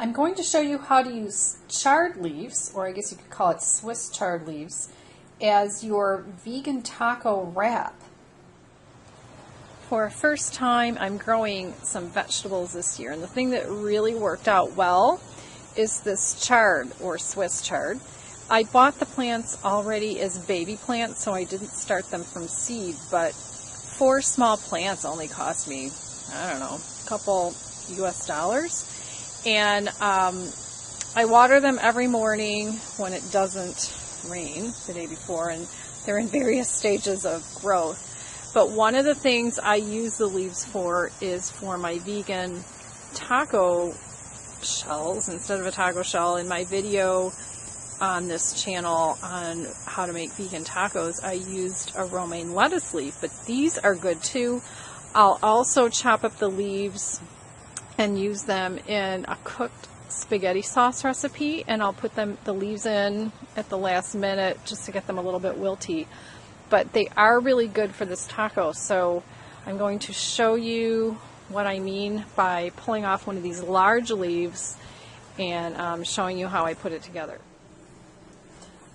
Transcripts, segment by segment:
I'm going to show you how to use chard leaves, or I guess you could call it Swiss chard leaves, as your vegan taco wrap. For a first time, I'm growing some vegetables this year, and the thing that really worked out well is this chard, or Swiss chard. I bought the plants already as baby plants, so I didn't start them from seed, but 4 small plants only cost me, I don't know, a couple US dollars. And I water them every morning when it doesn't rain the day before, and they're in various stages of growth. But one of the things I use the leaves for is for my vegan taco shells instead of a taco shell. In my video on this channel on how to make vegan tacos, I used a romaine lettuce leaf, but these are good too. I'll also chop up the leaves and use them in a cooked spaghetti sauce recipe, and I'll put the leaves in at the last minute just to get them a little bit wilty. But they are really good for this taco, so I'm going to show you what I mean by pulling off one of these large leaves and showing you how I put it together.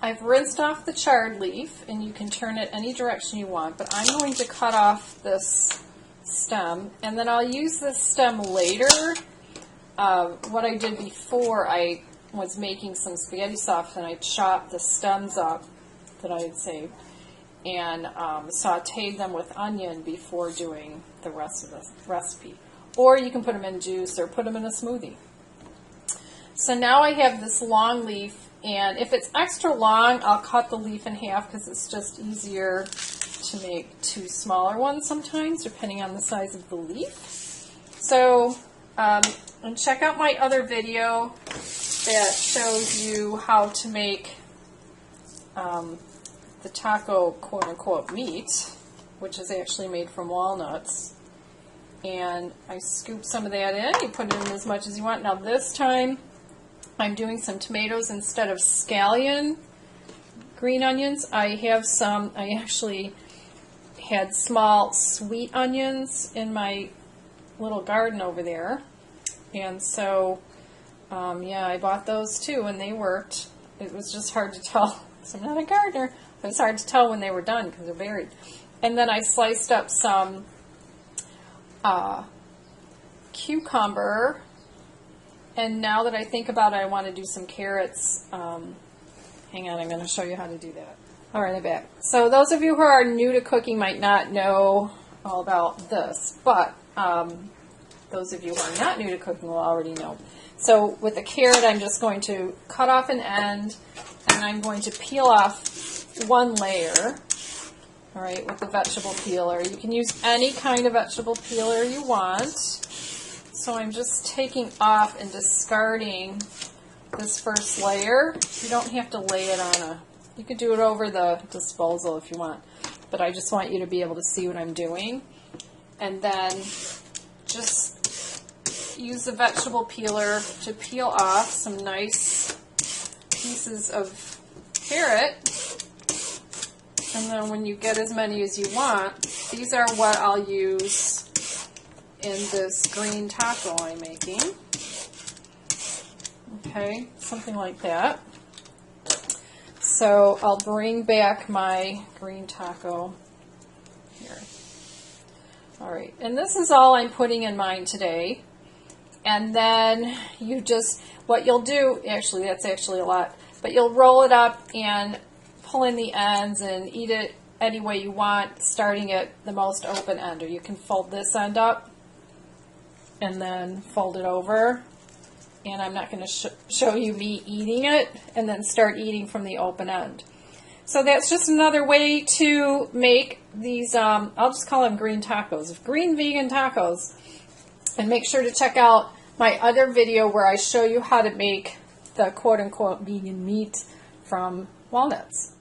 I've rinsed off the chard leaf, and you can turn it any direction you want, but I'm going to cut off this stem, and then I'll use this stem later. What I did before, I was making some spaghetti sauce, and I chopped the stems up that I had saved and sauteed them with onion before doing the rest of the recipe. Or you can put them in juice or put them in a smoothie. So now I have this long leaf, and if it's extra long, I'll cut the leaf in half because it's just easier to make 2 smaller ones sometimes, depending on the size of the leaf. So, and check out my other video that shows you how to make the taco quote-unquote meat, which is actually made from walnuts. And I scoop some of that in. You put it in as much as you want. Now this time, I'm doing some tomatoes instead of scallion green onions. I actually had small sweet onions in my little garden over there, and so yeah, I bought those too, and they worked. It was just hard to tell because I'm not a gardener, but it's hard to tell when they were done because they're buried. And then I sliced up some cucumber, and now that I think about it, I want to do some carrots. Hang on, I'm going to show you how to do that. All right, I'm back. So those of you who are new to cooking might not know all about this, but those of you who are not new to cooking will already know. So with the carrot, I'm just going to cut off an end, and I'm going to peel off 1 layer, all right, with the vegetable peeler. You can use any kind of vegetable peeler you want. So I'm just taking off and discarding this first layer. You don't have to lay it on you could do it over the disposal if you want, but I just want you to be able to see what I'm doing. And then just use the vegetable peeler to peel off some nice pieces of carrot. And then when you get as many as you want, these are what I'll use in this green taco I'm making. Okay, something like that. So I'll bring back my green taco here. All right, and this is all I'm putting in mine today. And then you just, what you'll do, actually that's actually a lot, but you'll roll it up and pull in the ends and eat it any way you want, starting at the most open end. Or you can fold this end up and then fold it over. And I'm not going to show you me eating it and then start eating from the open end. So that's just another way to make these, I'll just call them green tacos, green vegan tacos. And make sure to check out my other video where I show you how to make the quote-unquote vegan meat from walnuts.